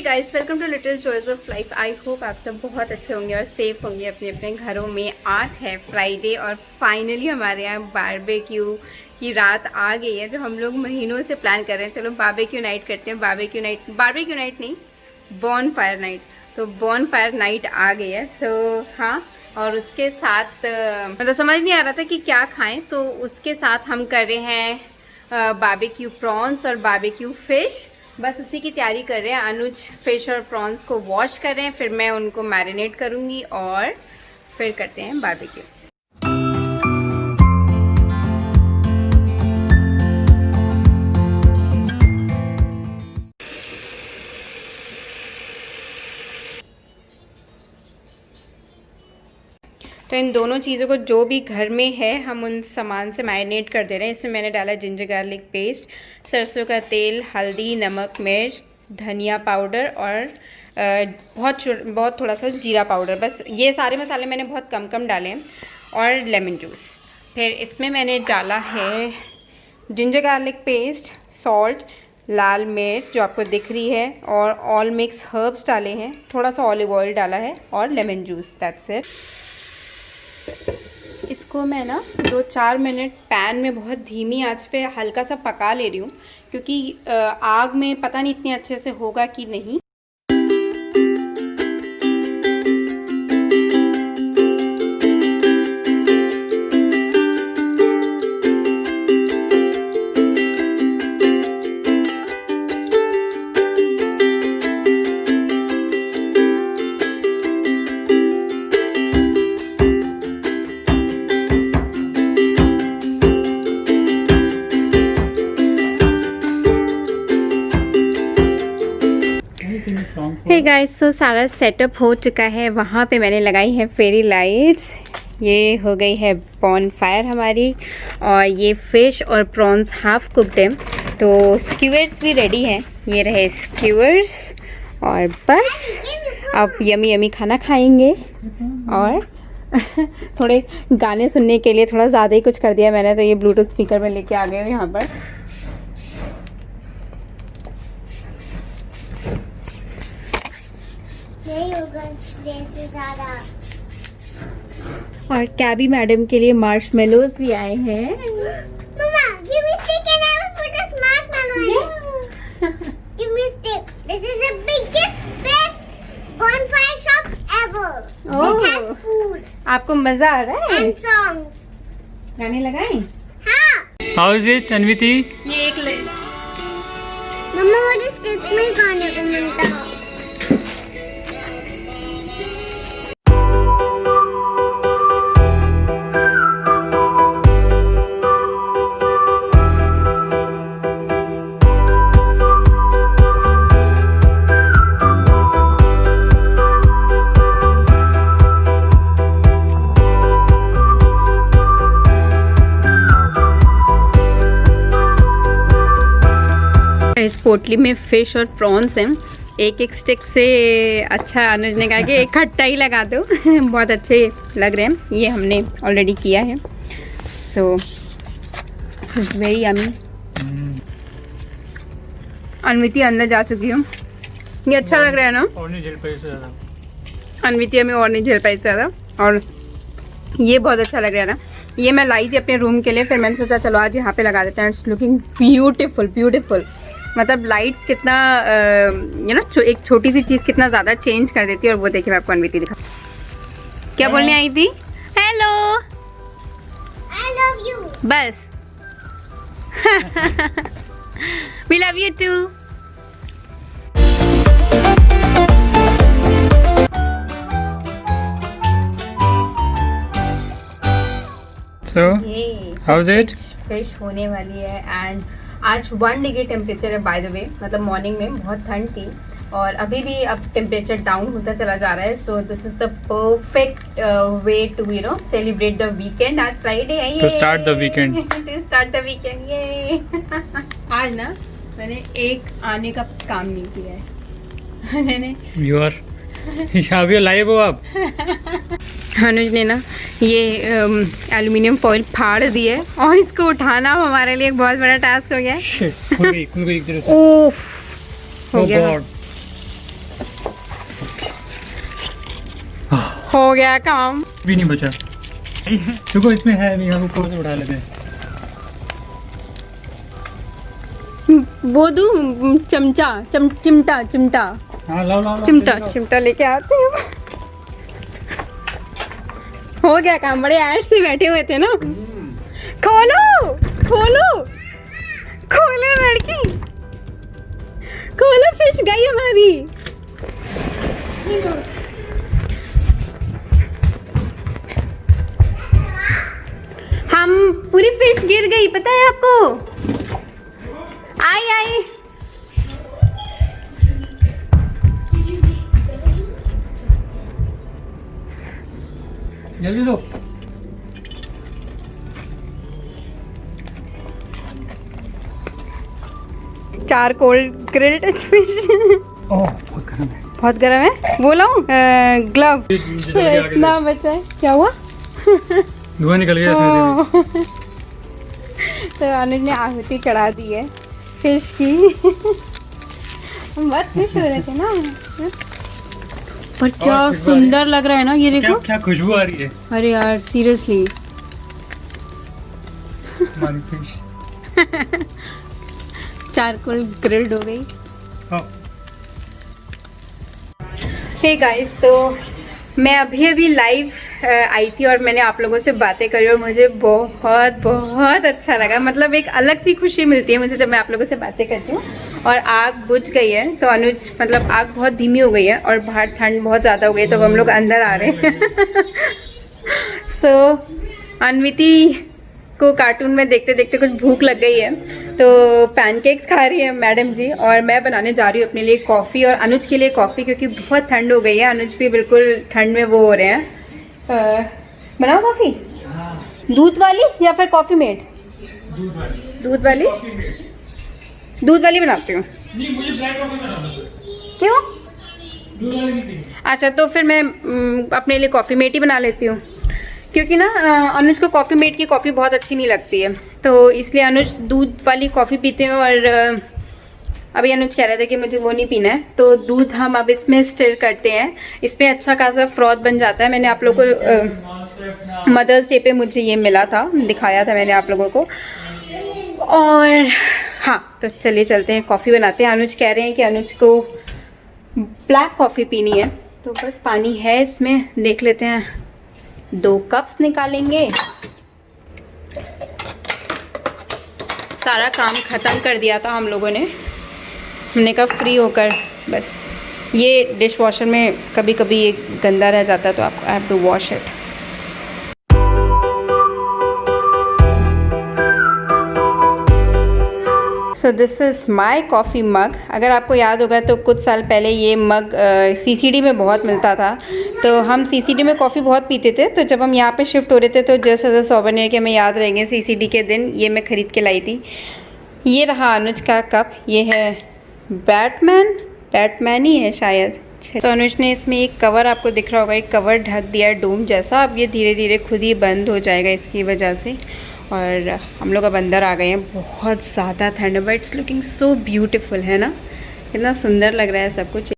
Guys, welcome to little joys of life. I hope आप सब बहुत अच्छे होंगे और सेफ होंगे अपने अपने घरों में। आज है फ्राइडे और फाइनली हमारे यहाँ बारबेक्यू की रात आ गई है, जो हम लोग महीनों से प्लान कर रहे हैं। चलो बारबेक्यू नाइट करते हैं। बारबेक्यू नाइट नहीं, बॉन फायर नाइट। तो बॉन फायर नाइट आ गई है। हाँ, और उसके साथ मतलब समझ नहीं आ रहा था कि क्या खाएं, तो उसके साथ हम कर रहे हैं बारबेक्यू प्रॉन्स और बारबेक्यू फिश। बस उसी की तैयारी कर रहे हैं। अनुज फिश और प्रॉन्स को वॉश कर रहे हैं, फिर मैं उनको मैरिनेट करूँगी और फिर करते हैं बारबेक्यू। तो इन दोनों चीज़ों को जो भी घर में है हम उन सामान से मैरिनेट कर दे रहे हैं। इसमें मैंने डाला जिंजर गार्लिक पेस्ट, सरसों का तेल, हल्दी, नमक, मिर्च, धनिया पाउडर और बहुत थोड़ा सा जीरा पाउडर। बस ये सारे मसाले मैंने बहुत कम डाले हैं, और लेमन जूस। फिर इसमें मैंने डाला है जिंजर गार्लिक पेस्ट, सॉल्ट, लाल मिर्च जो आपको दिख रही है, और ऑल मिक्स हर्ब्स डाले हैं, थोड़ा सा ऑलिव ऑयल डाला है और लेमन जूस। That's it. इसको मैं ना 2-4 मिनट पैन में बहुत धीमी आंच पे हल्का सा पका ले रही हूँ, क्योंकि आग में पता नहीं इतने अच्छे से होगा कि नहीं। हे गाइस, तो सारा सेटअप हो चुका है। वहाँ पे मैंने लगाई है फेरी लाइट्स। ये हो गई है बॉन फायर हमारी, और ये फिश और प्रॉन्स हाफ कुक्ड है। तो स्क्यूअर्स भी रेडी हैं। ये रहे स्क्यूअर्स, और बस अब यमी यमी खाना खाएंगे। और थोड़े गाने सुनने के लिए थोड़ा ज़्यादा ही कुछ कर दिया मैंने, तो ये ब्लूटूथ स्पीकर में लेके आ गए हूँ यहाँ पर। और कैबी मैडम के लिए मार्शमेलोज भी आए हैं। Mama, give me stick and I will put a marshmallow in it. Give me stick. This is the biggest, best bonfire shop ever. It has food आपको मजा आ रहा है? and songs. गाने लगाएं? हाँ. How is it, अन्विति? ये एक मम्मा मुझे स्टिक में खाने को मिलता है. इस पोटली में फिश और प्रॉन्स हैं। एक स्टिक से अच्छा अनुज ने कहा कि एक खट्टा ही लगा दो। बहुत अच्छे लग रहे हैं। ये हमने ऑलरेडी किया है। So very yummy. अन्विति अंदर जा चुकी हूँ। ये अच्छा लग रहा है ना? और नहीं झेल पाई से ज़्यादा। अन्विति हमें और नहीं झेल पाई ज़्यादा। और ये बहुत अच्छा लग रहा है ना। ये मैं लाई थी अपने रूम के लिए, फिर मैंने सोचा चलो आज यहाँ पे लगा देते हैं। It's looking beautiful. मतलब लाइट्स कितना एक छोटी सी चीज़ कितना ज़्यादा चेंज कर देती है। और वो देखिए मैं आपको अन्विति दिखा, क्या बोलने आई थी? Hello, I love you. बस। We love you too. So, how's it? Fish होने वाली है। एंड आज 1 डिग्री टेम्परेचर है बाय द वे। मतलब मॉर्निंग में बहुत ठंड थी, और अभी भी अब टेम्परेचर डाउन होता चला जा रहा है। So this is the perfect way to celebrate the weekend. आज फ्राइडे है, To start the weekend. To start the weekend. ये आज ना मैंने एक आने का काम नहीं किया है। मैंने You are. यहाँ भी लाइव हो आप? अनुज ने ना ये एल्युमिनियम फॉइल फाड़ दी है, और इसको उठाना हमारे लिए एक बहुत बड़ा टास्क हो गया है। Shit, खुल गई एक जगह से। ओफ, हो Oh गया। God. हो गया काम। भी नहीं बचा। देखो इसमें है नहीं, हम ऊपर से उठा लेते हैं। वो दूँ चमचा, चिमटा हाँ लाओ चिमटा लेके आते हैं। हो गया काम, बड़े ऐश से बैठे हुए थे ना। खोलो लड़की, खोलो, फिश गई हमारी। हम पूरी फिश गिर गई, पता है आपको? आई जल्दी दो। Charcoal grilled fish. ओह बहुत गर्म है। बहुत गर्म है। वो लाऊं ग्लव? इतना बचा है, क्या हुआ? धुआं निकल गया इसमें से। तो अनुज ने आहुति चढ़ा दी है फिश की। हम बहुत खुश हो रहे थे ना। पर क्या सुंदर लग रहा है ना, ये देखो। क्या खुशबू आ रही है। अरे यार सीरियसली। हमारी फिश चारकोल ग्रिल्ड हो गई। हाँ। हे गाइस, तो मैं अभी लाइव आई थी और मैंने आप लोगों से बातें करी और मुझे बहुत अच्छा लगा। मतलब एक अलग सी खुशी मिलती है मुझे जब मैं आप लोगों से बातें करती हूँ। और आग बुझ गई है, तो अनुज मतलब आग बहुत धीमी हो गई है और बाहर ठंड बहुत ज़्यादा हो गई, तो हम लोग अंदर आ रहे हैं। सो अन्विति को कार्टून में देखते देखते कुछ भूख लग गई है, तो पैनकेक्स खा रही है मैडम जी, और मैं बनाने जा रही हूँ अपने लिए कॉफ़ी और अनुज के लिए कॉफ़ी, क्योंकि बहुत ठंड हो गई है। अनुज भी बिल्कुल ठंड में वो हो रहे हैं। बनाओ कॉफ़ी, दूध वाली या फिर कॉफ़ी मेड? दूध वाली बनाती हूँ। क्यों? अच्छा, तो फिर मैं अपने लिए कॉफ़ी मेड ही बना लेती हूँ, क्योंकि ना अनुज को कॉफ़ी मेड की कॉफ़ी बहुत अच्छी नहीं लगती है, तो इसलिए अनुज दूध वाली कॉफ़ी पीते हैं। और अभी अनुज कह रहे थे कि मुझे वो नहीं पीना है, तो दूध हम अब इसमें स्टिर करते हैं। इसमें अच्छा खासा फ्रॉथ बन जाता है। मैंने आप लोगों को मदर्स डे पे मुझे ये मिला था, दिखाया था मैंने आप लोगों को। और हाँ, तो चलिए चलते हैं, कॉफ़ी बनाते हैं। अनुज कह रहे हैं कि अनुज को ब्लैक कॉफ़ी पीनी है, तो बस पानी है इसमें, देख लेते हैं। 2 कप्स निकालेंगे। सारा काम ख़त्म कर दिया था हम लोगों ने, हमने कहा फ्री होकर बस। ये डिश वॉशर में कभी कभी ये गंदा रह जाता है, तो आप have to wash it. So this is my coffee mug. अगर आपको याद होगा तो कुछ साल पहले ये मग सीसीडी में बहुत मिलता था, तो हम सीसीडी में कॉफ़ी बहुत पीते थे। तो जब हम यहाँ पे शिफ्ट हो रहे थे, तो जस्ट एज अ सोवेनियर के हमें याद रहेंगे सीसीडी के दिन, ये मैं ख़रीद के लाई थी। ये रहा अनुज का कप, ये है बैटमैन ही है शायद। तो अनुज ने इसमें एक कवर, आपको दिख रहा होगा, एक कवर ढक दिया है डोम जैसा। अब ये धीरे धीरे खुद ही बंद हो जाएगा इसकी वजह से। और हम लोग अब अंदर आ गए हैं। बहुत ज़्यादा ठंड है, but it's looking so beautiful, है ना? कितना सुंदर लग रहा है सब कुछ।